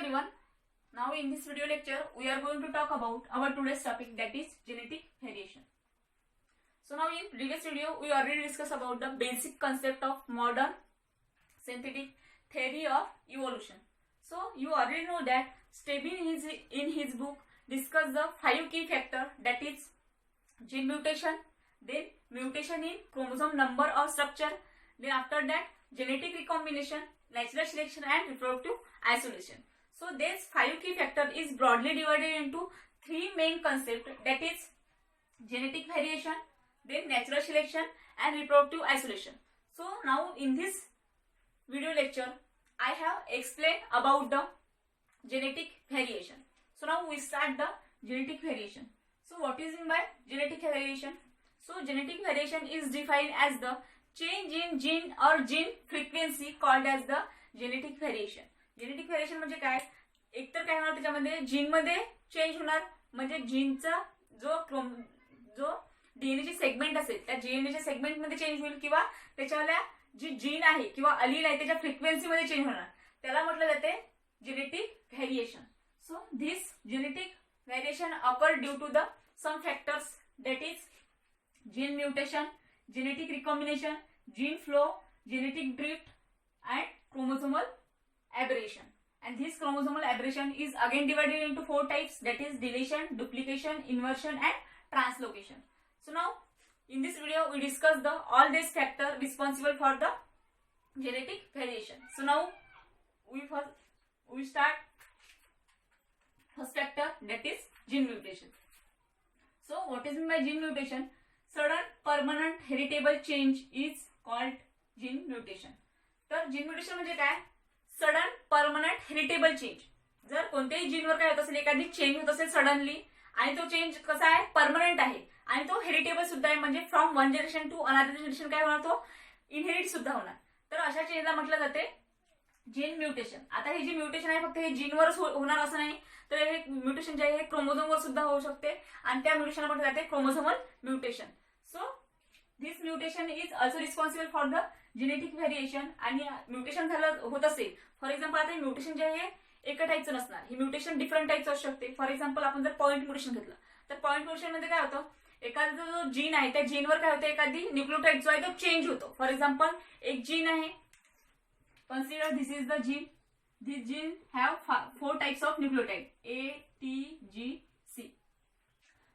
everyone. Now in this video lecture we are going to talk about our today's topic, that is genetic variation. So now in previous video we already discussed about the basic concept of modern synthetic theory of evolution. So you already know that Stebin in his book discussed the 5 key factors, that is gene mutation, then mutation in chromosome number or structure, then after that genetic recombination, natural selection and reproductive isolation. So this 5 key factor is broadly divided into 3 main concepts, that is genetic variation, then natural selection and reproductive isolation. So now in this video lecture I have explained about the genetic variation. So now we start the genetic variation. So what is meant by genetic variation? So genetic variation is defined as the change in gene or gene frequency called as the genetic variation. Genetic variation म्हणजे काय, एकतर काय होणार त्याच्यामध्ये gene मध्ये change होणार, म्हणजे जीनचा जो डीएनए ची सेगमेंट असेल त्या डीएनए सेगमेंट मध्ये चेंज होईल, किंवा त्याच्यावाल्या जी जीन आहे किंवा अलील आहे त्याच्या फ्रिक्वेन्सी मध्ये चेंज होणार, त्याला म्हटलं जाते genetic variation. So this genetic variation occur due to the some factors, that is gene mutation, genetic recombination, gene flow, genetic drift and chromosomal aberration. And this chromosomal aberration is again divided into 4 types, that is deletion, duplication, inversion and translocation. So now in this video we discuss the all these factors responsible for the genetic variation. So now we start first factor, that is gene mutation. So what is meant by gene mutation? Sudden permanent heritable change is called gene mutation. तर gene mutation म्हणजे काय, sudden permanent heritable change. जर कोणत्याही जीनवर काय होत असेल, एखादी change होत असेल सडनली आणि तो चेंज कसा आहे, परमनंट आहे आणि तो हेरिटेबल सुद्धा आहे, म्हणजे from one generation to another generation काय होणार, तो इनहेरिट सुद्धा होणार. तर अशा चेंजला म्हटलं जाते जीन म्युटेशन. आता हे जे म्युटेशन आहे फक्त हे जीनवरच होणार असं नाही, तर हे म्युटेशन जे आहे हे क्रोमोझोमवर सुद्धा होऊ शकते आणि त्या म्युटेशनला म्हटलं जाते chromosomal mutation. So this mutation is also responsible for the genetic variation. आणि म्युटेशन झालं होत असेल, फॉर एक्झाम्पल आता म्युटेशन जे आहे एका टाईपचं नसणार, हे म्युटेशन डिफरंट टाईपचं असू शकते. फॉर एक्झाम्पल आपण जर पॉइंट म्युटेशन घेतलं तर पॉइंट म्युटेशन मध्ये काय होतं, एखादा जो जीन आहे त्या जीनवर काय होतं, एखादी न्यूक्लियोटाइड जो आहे तो चेंज होतो. फॉर एक्झाम्पल एक जीन आहे, consider this is the gene, this gene have 4 types of nucleotide ATGC.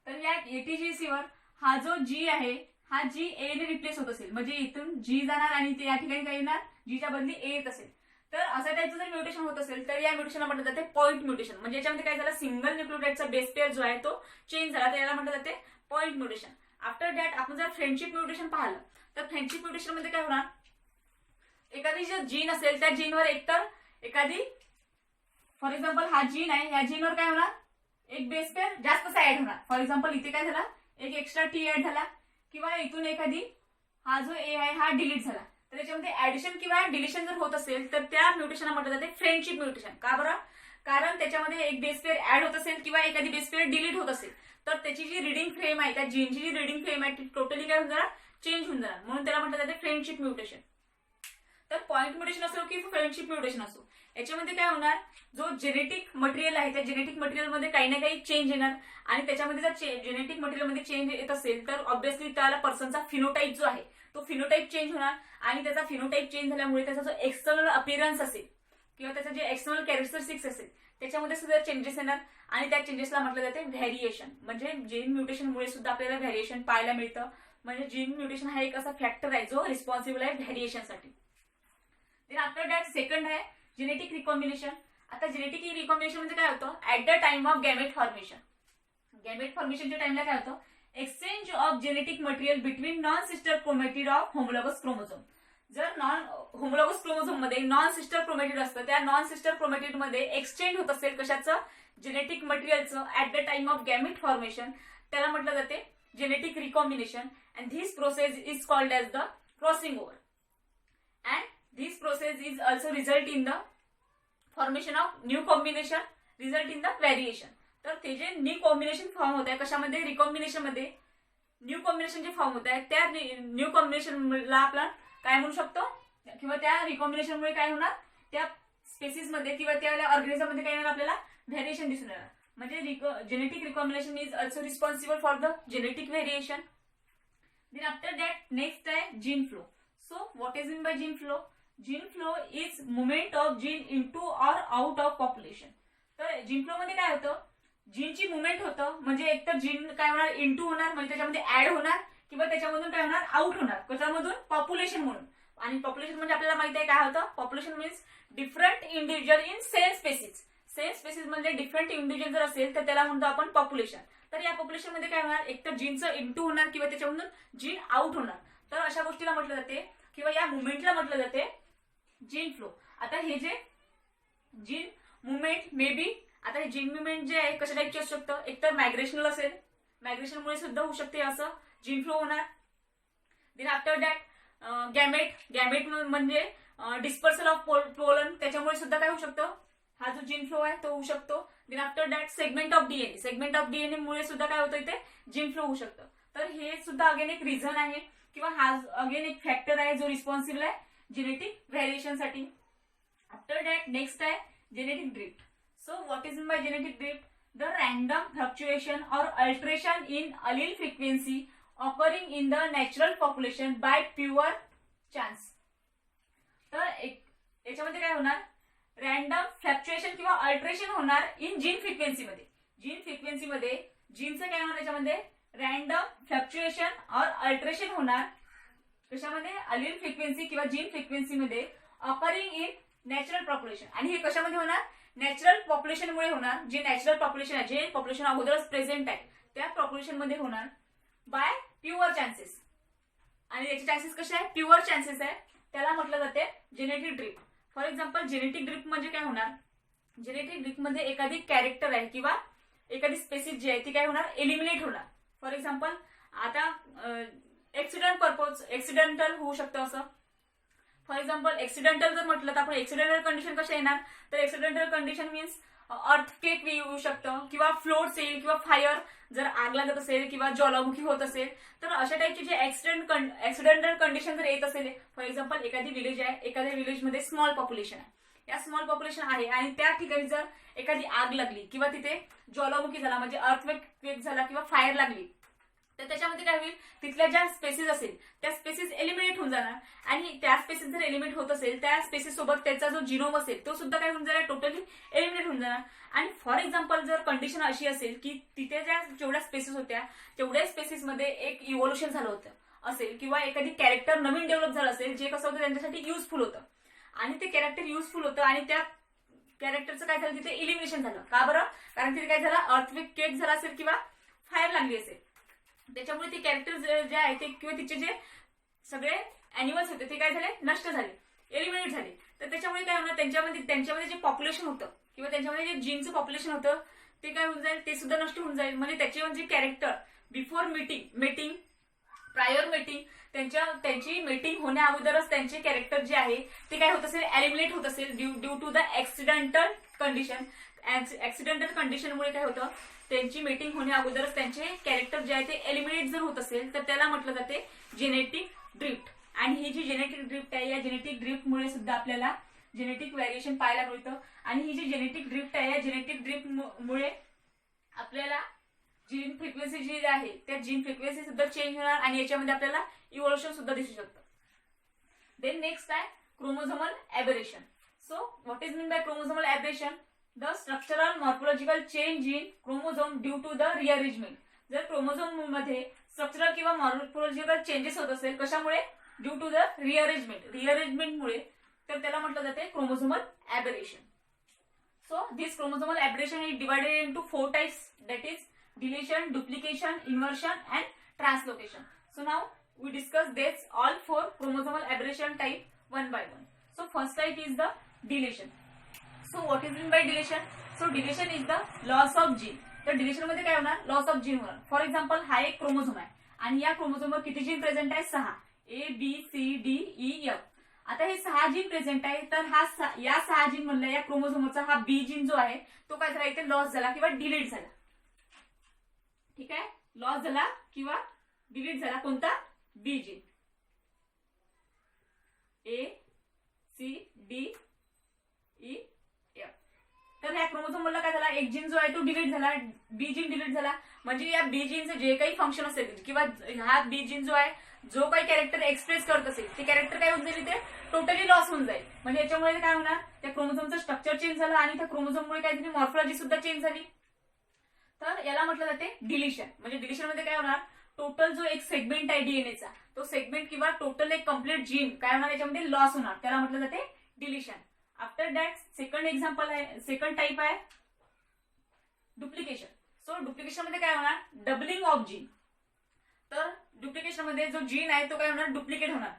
तर या ATGC वर हा जो जी आहे हा जी ए ने रिप्लेस होत असेल, म्हणजे इथून जी जाणार आणि ते या ठिकाणी काय येणार, जीच्या बदली ए येत असेल. तर असं टाईपचं जर म्युटेशन होत असेल तर या म्युटेशनला म्हटलं जाते पॉइंट म्युटेशन. म्हणजे याच्यामध्ये काय झालं, सिंगल न्यूक्लियोटाइडचा बेस पेअर जो आहे तो चेंज झाला, तर याला म्हटलं जाते पॉइंट म्युटेशन. आफ्टर दॅट आपण जर फ्रेंडशिप म्युटेशन पाहिलं तर फ्रेंडशिप म्युटेशन मध्ये काय होणार, एखादी जे जीन असेल त्या जीनवर एकतर एखादी, फॉर एक्झाम्पल हा जीन आहे, या जीनवर काय होणार, एक बेस पेअर जास्तचा ऍड होणार. फॉर एक्झाम्पल इथे काय झाला, एक एक्स्ट्रा टी ऍड झाला, किंवा इथून एखादी हा जो ए आहे हा डिलीट झाला. तर त्याच्यामध्ये ऍडिशन किंवा डिलिशन जर होत असेल तर त्या म्युटेशनला म्हटलं जाते फ्रेंडशिप म्युटेशन. का बरं, कारण त्याच्यामध्ये एक बेस पेअर ऍड होत असेल किंवा एखादी बेस पेअर डिलीट होत असेल, तर त्याची जी रिडिंग फ्रेम आहे, त्या जीनची जी रिडिंग फ्रेम आहे ती टोटली काय होऊन जाणार, चेंज होऊन जाणार, म्हणून त्याला म्हटलं जाते फ्रेंडशिप म्युटेशन. तर पॉइंट म्युटेशन असो की फ्रेंडशिप म्युटेशन असो, याच्यामध्ये काय होणार, जो जेनेटिक मटेरियल आहे त्या जेनेटिक मटेरियलमध्ये काही ना काही चेंज येणार, आणि त्याच्यामध्ये जर जेनेटिक मटेरियलमध्ये चेंज येत असेल तर ऑब्व्हियसली त्याला पर्सनचा फिनोटाईप जो आहे तो फिनोटाईप चेंज होणार, आणि त्याचा फिनोटाईप चेंज झाल्यामुळे त्याचा जो एक्सटर्नल अपीअरन्स असेल किंवा त्याचा जे एक्सटर्नल कॅरेक्टरिस्टिक्स असेल त्याच्यामध्ये सुद्धा चेंजेस येणार, आणि त्या चेंजेसला म्हटलं जाते व्हेरिएशन. म्हणजे जीन म्युटेशनमुळे सुद्धा आपल्याला व्हेरिएशन पाहायला मिळतं. म्हणजे जीन म्युटेशन हा एक असा फॅक्टर आहे जो रिस्पॉन्सिबल आहे व्हेरिएशनसाठी. देन आफ्टर दॅट सेकंड आहे जेनेटिक रिकॉम्बिनेशन. आता जेनेटिक रिकॉम्बिनेशन म्हणजे काय होतं, at the time of gamete formation. Gamete फॉर्मेशनच्या टाइमला काय होतं, exchange of genetic material between non sister chromatid of homologous chromosome. जर नॉन होमोलॉगस क्रोमोझोम मध्ये नॉन सिस्टर क्रोमॅटिड असतं, त्या नॉन सिस्टर क्रोमॅटिड मध्ये एक्सचेंज होत असेल कशाचं, जेनेटिक मटेरियलचं at the time of gamete formation, त्याला म्हटलं जाते genetic recombination. And this process is called as the crossing over. And this process is also result in the formation of new combination, result in the variation. तर ते जे new combination form होत आहे कशामध्ये, recombination मध्ये new combination जे form होत आहे त्या न्यू कॉम्बिनेशनला आपण काय म्हणू शकतो, किंवा त्या रिकॉम्बिनेशनमुळे काय होणार, त्या स्पेसिस मध्ये किंवा त्या ऑर्गॅनिझम मध्ये काय येणार आपल्याला व्हेरिएशन दिसून येणार. म्हणजे genetic recombination is also responsible for the genetic variation. Then after that next आहे gene flow. So what is mean by gene flow? Gene flow is movement of gene into or out of population. तर gene flow मध्ये काय होतं, जीनची movement होतं, म्हणजे एक तर gene काय होणार इनटू होणार म्हणजे त्याच्यामध्ये ऍड होणार किंवा त्याच्यामधून काय होणार आउट होणार. कशामधून? पॉप्युलेशन म्हणून. आणि पॉप्युलेशन म्हणजे आपल्याला माहिती आहे काय होतं, population means different individual in same species. Same species म्हणजे डिफरंट इंडिव्हिज्युअल जर असेल तर त्याला म्हणतो आपण पॉप्युलेशन. तर या पॉप्युलेशन मध्ये काय होणार, एक तर जीनचं इनटू होणार किंवा त्याच्यामधून जीन आउट होणार. तर अशा गोष्टीला म्हटलं जाते किंवा या मुवमेंटला म्हटलं जाते जीन फ्लो. आता हे जे जीन मुवमेंट मे बी, आता हे जीन मुवमेंट जे आहे कशा टाईपचे असू शकतं, एक तर मायग्रेशनल असेल, मायग्रेशनमुळे सुद्धा होऊ शकते असं जीन फ्लो होणार. देन आफ्टर दॅट गॅमेट म्हणजे डिस्पर्सल ऑफ पोलन, त्याच्यामुळे सुद्धा काय होऊ शकतं, हा जो जीन फ्लो आहे तो होऊ शकतो. Then after that segment of DNA मुळे सुद्धा काय होतं इथे जीन फ्लो होऊ शकतं. तर हे सुद्धा अगेन एक रिझन आहे किंवा हा अगेन एक फॅक्टर आहे जो रिस्पॉन्सिबल आहे जेनेटिक व्हेरिएशन साठी. आफ्टर दॅट नेक्स्ट आहे genetic drift. So what is mean by genetic drift? The random fluctuation or alteration in allele frequency occurring in the natural population by pure chance. तर याच्यामध्ये काय होणार, random fluctuation किंवा alteration होणार in gene फ्रिक्वेन्सीमध्ये. Gene फ्रिक्वेन्सीमध्ये जीनचं काय होणार, याच्यामध्ये रॅन्डम फ्लक्च्युएशन ऑर अल्टरेशन होणार कशामध्ये, अलील फ्रिक्वेन्सी किंवा जीन फ्रिक्वेन्सीमध्ये ऑकरिंग इन नॅचरल पॉप्युलेशन. आणि हे कशामध्ये होणार, नॅचरल पॉप्युलेशनमुळे होणार. जे नॅचरल पॉप्युलेशन आहे, जे पॉप्युलेशन अगोदरच प्रेझेंट आहे त्या पॉप्युलेशन मध्ये होणार बाय प्युअर चान्सेस. आणि याचे चान्सेस कसे आहे, प्युअर चान्सेस आहे, त्याला म्हटलं जाते genetic drift. For example genetic drift म्हणजे काय होणार, जेनेटिक ड्रिफ्ट मध्ये एखादी कॅरेक्टर आहे किंवा एखादी स्पेसिस जी आहे ती काय होणार, एलिमिनेट होणार. फॉर एक्झाम्पल आता एक्सिडेंटल होऊ शकतं असं. फॉर एक्झाम्पल एक्सिडेंटल जर म्हटलं तर आपण एक्सिडेंटल कंडिशन कशा येणार, तर एक्सिडेंटल कंडिशन मीन्स अर्थक्वेक येऊ शकतं किंवा फ्लोट्स येईल किंवा फायर जर आग लागत असेल किंवा ज्वालामुखी होत असेल तर अशा टाईपची जे एक्सिडेंटल कंडिशन जर येत असेल. फॉर एक्झाम्पल एखादी विलेज आहे, एखाद्या विलेजमध्ये स्मॉल पॉप्युलेशन आहे, या स्मॉल पॉप्युलेशन आहे आणि त्या ठिकाणी जर एखादी आग लागली किंवा तिथे ज्वालामुखी झाला म्हणजे अर्थक्वेक झाला किंवा फायर लागली तर त्याच्यामध्ये काय होईल, तिथल्या ज्या स्पेसिस असेल त्या स्पेसिस एलिमिनेट होऊन जाणार. आणि त्या स्पेसिस जर एलिमिनेट होत असेल त्या स्पेसिस सोबत त्याचा जो जिनोम असेल तो सुद्धा काय होऊन जाणार, टोटली एलिमिनेट होऊन जाणार. आणि फॉर एक्झाम्पल जर कंडिशन अशी असेल की तिथे ज्या जेवढ्या स्पेसिस होत्या तेवढ्या स्पेसिसमध्ये एक इव्होल्युशन झालं होतं असेल किंवा एखादी कॅरेक्टर नवीन डेव्हलप झालं असेल जे कसं होतं त्यांच्यासाठी युजफुल होतं आणि ते कॅरेक्टर युजफुल होतं आणि त्या कॅरेक्टरचं काय झालं तिथे इलिमिनेशन झालं. का बरं, कारण तिथे काय झालं, अर्थक्वेक झाला असेल किंवा फायर लागली असेल, त्याच्यामुळे ते कॅरेक्टर जे आहे ते किंवा तिचे जे सगळे अॅनिमल्स होते ते काय झाले, नष्ट झाले, एलिमिनेट झाले. तर त्याच्यामुळे काय होणार, त्यांच्यामध्ये जे पॉप्युलेशन होतं किंवा त्यांच्यामध्ये जे जीनचं पॉप्युलेशन होतं ते काय होऊन जाईल, ते सुद्धा नष्ट होऊन जाईल. म्हणजे त्याचे म्हणजे character before mating prior mating त्यांची मेटिंग होण्या अगोदरच त्यांचे कॅरेक्टर जे आहे ते काय होत असेल, एलिमिनेट होत असेल due to the accidental condition. Accidental कंडिशनमुळे काय होतं, त्यांची मीटिंग होण्या अगोदरच त्यांचे कॅरेक्टर जे आहे ते एलिमिनेट जर होत असेल तर त्याला म्हटलं जाते जेनेटिक ड्रिफ्ट. आणि ही जी जेनेटिक ड्रिफ्ट आहे या जेनेटिक ड्रिफ्टमुळे सुद्धा आपल्याला जेनेटिक व्हेरिएशन पाहायला मिळतं. आणि ही जी जेनेटिक ड्रिफ्ट आहे या जेनेटिक ड्रिफ्टमुळे आपल्याला जीन फ्रिक्वेन्सी जी आहे त्या जीन फ्रिक्वेन्सी सुद्धा चेंज होणार आणि याच्यामध्ये आपल्याला इव्होल्युशन सुद्धा दिसू शकतं. देन नेक्स्ट आहे chromosomal aberration. So what is mean by chromosomal aberration? The structural morphological change in chromosome due to the rearrangement. जर क्रोमोझोम मध्ये स्ट्रक्चरल किंवा मॉर्फोलॉजिकल चेंजेस होत असेल कशामुळे, ड्यू टू द रिअरेंजमेंटमुळे, तर त्याला म्हटलं जाते chromosomal aberration. So this chromosomal aberration is divided into 4 types, that is deletion, duplication, inversion and translocation. So now we discuss this all 4 chromosomal aberration type one by one. So first type is the deletion. So what is meant by deletion? So deletion is the loss of gene. तर deletion मध्ये काय होणार, loss of gene होणार. For example हा एक chromosome आहे आणि या क्रोमोझोमवर किती जीन प्रेझेंट आहे, 6, ABCDEF. आता हे 6 जीन प्रेझेंट आहे तर या 6 जीन मधल्या या क्रोमोझोमचा हा बी जीन जो आहे तो काय झाला, इथे लॉस झाला किंवा डिलीट झाला. ठीक आहे, लॉस झाला किंवा डिलीट झाला कोणता, बी जीन. ACDEF E F. तर ह्या क्रोमोझोम मधला काय झाला, एक जीन जो आहे तो डिलीट झाला, बी जीन डिलीट झाला. म्हणजे या बी जीनचं जे काही फंक्शन असेल किंवा हा बी जीन जो आहे जो काही कॅरेक्टर एक्सप्रेस करत असेल ते कॅरेक्टर काय होऊन जाईल, ते टोटली लॉस होऊन जाईल. म्हणजे याच्यामुळे काय होणार, त्या क्रोमोझोमचं स्ट्रक्चर चेंज झालं आणि त्या क्रोमोझोममुळे काहीतरी मॉर्फॉलॉजी सुद्धा चेंज झाली. तर याला म्हटलं जाते डिलिशन. म्हणजे डिलिशन मध्ये काय होणार, टोटल जो एक सेगमेंट आहे डीएनएचा तो सेगमेंट किंवा टोटल एक कम्प्लीट जीन काय होणार याच्यामध्ये लॉस होणार, त्याला म्हटलं जाते deletion. After that second example आहे, सेकंड टाइप आहे डुप्लिकेशन. सो डुप्लिकेशन मध्ये काय होणार, डबलिंग ऑफ जीन. तर डुप्लिकेशन मध्ये जो जीन आहे तो काय होणार, डुप्लिकेट होणार.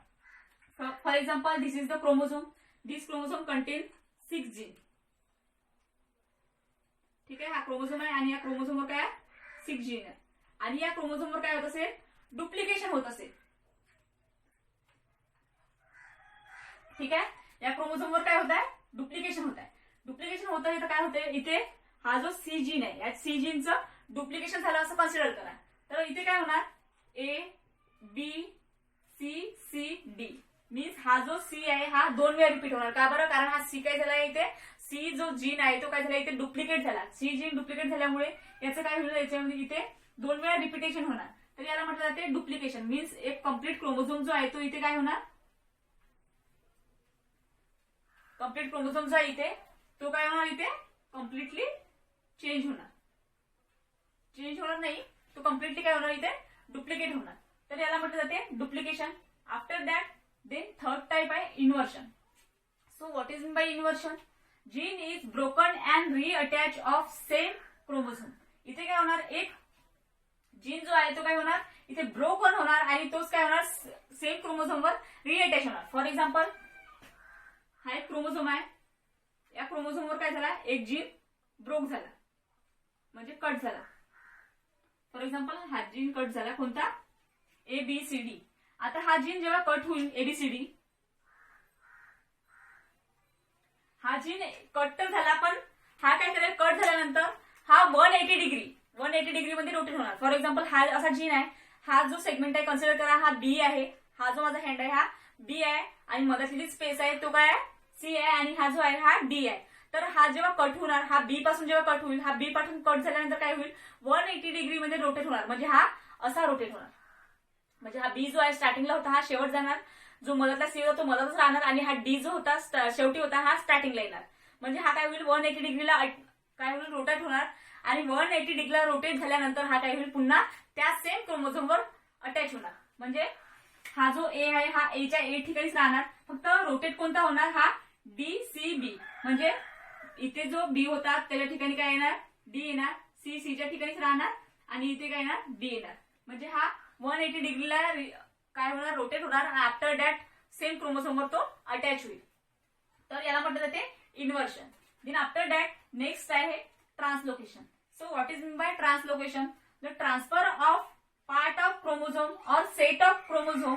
For example this is the chromosome, this chromosome content 6 gene. ठीक आहे, हा क्रोमोझोम आहे आणि या क्रोमोझोमवर काय 6 जीन आहे आणि या क्रोमोझोमवर काय होत असेल, डुप्लिकेशन होत असेल. ठीक आहे, या क्रोमोझोमवर काय होत आहे, डुप्लिकेशन होत आहे. डुप्लिकेशन होत आहे तर काय होते, इथे हा जो सी जीन आहे या सी जीनचं डुप्लिकेशन झालं असं कन्सिडर करा. तर इथे काय होणार, A B C C D means हा जो सी आहे हा 2 वेळा रिपीट होणार. का बरं, कारण हा सी काय झाला इथे, सी जो जीन आहे तो काय झाला इथे डुप्लिकेट झाला. सी जीन डुप्लिकेट झाल्यामुळे याचं काय होईल, याच्यामध्ये इथे 2 वेळा रिपिटेशन होणार. तर याला म्हटलं जाते डुप्लिकेशन. मीन्स एक कम्प्लीट क्रोमोझोम जो आहे तो इथे काय होणार, कम्प्लीट क्रोमोझोम जो आहे इथे तो काय होणार, इथे कम्प्लिटली चेंज होणार. चेंज होणार नाही, तो कम्प्लिटली काय होणार, इथे डुप्लिकेट होणार. तर याला म्हटलं जाते duplication. After that then third type आहे inversion. So what is mean by inversion, gene is broken and reattach of same chromosome. इथे काय होणार, एक जीन जो आहे तो काय होणार इथे ब्रोकन होणार आणि तोच काय होणार सेम क्रोमोझोमवर रिअटॅच होणार. फॉर एक्झाम्पल हा एक क्रोमोझोम आहे, या क्रोमोझोमवर काय झाला, एक जीन ब्रोक झाला म्हणजे कट झाला. फॉर एक्झाम्पल हा जीन कट झाला, कोणता, ABCD. आता हा जीन जेव्हा कट होईल ABCD, हा जीन कट तर झाला पण हा काय करेल, कट झाल्यानंतर हा 180 डिग्री मध्ये रोटेट होणार. फॉर एक्झाम्पल हा असा जीन आहे, हा जो सेगमेंट आहे कन्सिडर करा हा बी आहे, हा जो माझा हँड आहे हा बी आहे आणि मधातली स्पेस आहे तो काय सी आहे आणि हा जो आहे हा डी आहे. तर हा जेव्हा कट होणार, हा बी पासून जेव्हा कट होईल, हा बी पासून कट झाल्यानंतर काय होईल 180 डिग्री मध्ये रोटेट होणार. म्हणजे हा असा रोटेट होणार. म्हणजे हा बी जो आहे स्टार्टिंगला होता हा शेवट जाणार, जो मधातला सी होता तो मधातच राहणार आणि हा डी जो होता शेवटी होता हा स्टार्टिंगला येणार. म्हणजे हा काय होईल 180 डिग्रीला काय होईल रोटेट होणार आणि 180 डिग्रीला रोटेट झाल्यानंतर हा काय होईल पुन्हा त्या सेम क्रोमोझोमवर अटॅच होणार. म्हणजे हा जो ए आहे हा एच्या ए ठिकाणीच राहणार, फक्त रोटेट कोणता होणार, हा DCB. म्हणजे इथे जो बी होता त्याच्या ठिकाणी काय येणार, डी येणार, सी सीच्या ठिकाणीच राहणार आणि इथे काय येणार, डी येणार. म्हणजे हा 180 डिग्रीला काय होणार, रोटेट होणार. आफ्टर दॅट सेम क्रोमोझोमवर तो अटॅच होईल. तर याला म्हटलं जाते inversion. Then after that next आहे translocation. So what is mean by translocation, the transfer of part of chromosome or set of chromosome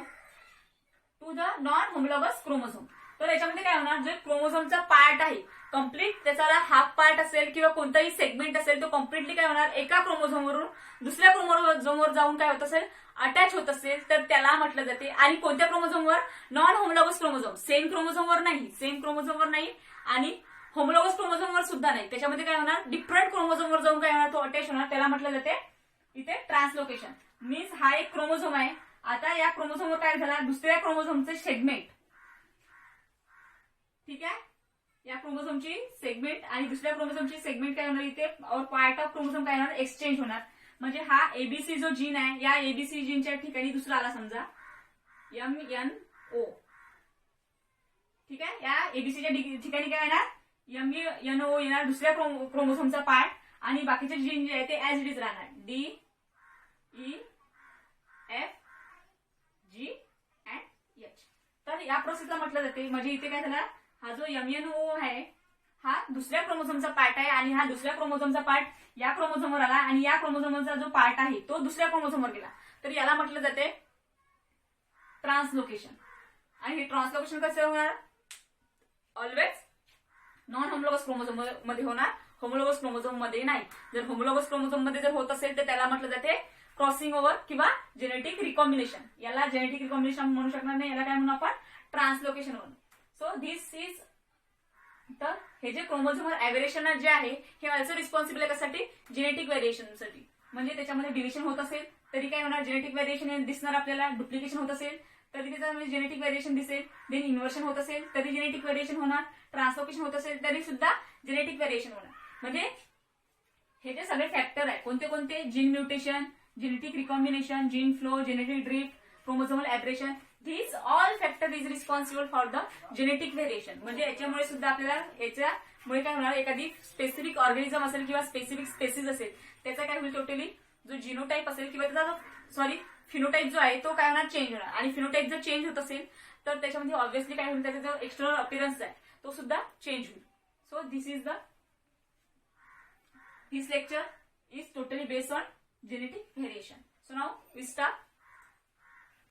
to the non homologous chromosome. तर याच्यामध्ये काय होणार, जो क्रोमोझोमचा पार्ट आहे कम्प्लीट, त्याचा हाफ पार्ट असेल किंवा कोणताही सेगमेंट असेल तो कम्प्लिटली काय होणार एका क्रोमोझोमवरून दुसऱ्या क्रोमोझोमवर जाऊन काय होत असेल, अटॅच होत असेल तर त्याला म्हटलं जाते. आणि कोणत्या क्रोमोझोमवर, नॉन होमोलॉगस क्रोमोझोम, सेम क्रोमोझोमवर नाही, सेम क्रोमोझोमवर नाही आणि होमोलॉगस क्रोमोझोमवर सुद्धा नाही. त्याच्यामध्ये काय होणार, डिफरंट क्रोमोझोमवर जाऊन काय होणार तो अटॅच होणार. त्याला म्हटलं जाते इथे ट्रान्सलोकेशन. मीन्स हा एक क्रोमोझोम आहे, आता या क्रोमोझोमवर काय झाला दुसऱ्या क्रोमोझोमचे सेगमेंट, ठीक आहे, या क्रोमोझोमची सेगमेंट आणि दुसऱ्या क्रोमोझोमची सेगमेंट काय होणार इथे और पार्ट ऑफ क्रोमोझोम काय होणार एक्सचेंज होणार. म्हणजे हा ABC जो जीन आहे या ABC जीनच्या ठिकाणी दुसरा आला समजा MNO, ठीक आहे, या ABCच्या ठिकाणी काय येणार MNO येणार, दुसऱ्या क्रोमोझोमचा पार्ट आणि बाकीचे जीन जे आहे ते ऍज इट इज राहणार DEFG and H. तर या प्रोसेसला म्हटलं जाते. म्हणजे इथे काय झालं, हा जो MNO आहे हा दुसऱ्या क्रोमोझोमचा पार्ट आहे आणि हा दुसऱ्या क्रोमोझोमचा पार्ट या क्रोमोझोमवर आला आणि या क्रोमोझोमचा जो पार्ट आहे तो दुसऱ्या क्रोमोझोमवर गेला. तर याला म्हटलं जाते ट्रान्सलोकेशन. आणि हे ट्रान्सलोकेशन कसं होणार, ऑलवेज नॉन होमोलॉगस क्रोमोझोम मध्ये होणार, होमोलॉगस क्रोमोझोम मध्ये नाही. जर होमोलॉगस क्रोमोझोम मध्ये जर होत असेल तर त्याला म्हटलं जाते क्रॉसिंग ओव्हर किंवा जेनेटिक रिकॉम्बिनेशन. याला जेनेटिक रिकॉम्बिनेशन म्हणू शकणार नाही, याला काय म्हणू आपण ट्रान्सलोकेशन म्हणू. सो दिस इज तर हे जे क्रोमोझोमल ॲव्हेरिएशन जे आहे हे ऑल्सो रिस्पॉन्सिबल आहे कशासाठी, जेनेटिक व्हेरिएशनसाठी. म्हणजे त्याच्यामध्ये डिव्हिजन होत असेल तरी काय होणार, जेनेटिक व्हेरिएशन दिसणार आपल्याला. डुप्लिकेशन होत असेल तरी त्याच्यामध्ये जेनेटिक व्हेरिएशन दिसेल. देन इन्व्हर्शन होत असेल तरी जेनेटिक व्हेरिएशन होणार. ट्रान्सलोकेशन होत असेल तरी सुद्धा जेनेटिक व्हेरिएशन होणार. म्हणजे हे जे सगळे फॅक्टर आहे कोणते कोणते, gene mutation, genetic recombination, gene flow, genetic drift, chromosomal aberration, these all factor is responsible for the genetic variation. म्हणजे याच्यामुळे सुद्धा आपल्याला याच्यामुळे काय होणार, एखादी स्पेसिफिक ऑर्गॅनिझम असेल किंवा स्पेसिफिक स्पेसिस असेल त्याचा काय होईल, टोटली जो जिनोटाईप असेल किंवा त्याचा फिनोटाईप जो आहे तो काय होणार, चेंज होणार. आणि फिनोटाईप जर चेंज होत असेल तर त्याच्यामध्ये ऑब्व्हियसली काय होईल, त्याचा जो एक्सटर्नल अपीअरन्स आहे तो सुद्धा चेंज होईल. So this lecture is totally based on genetic variation. So now we start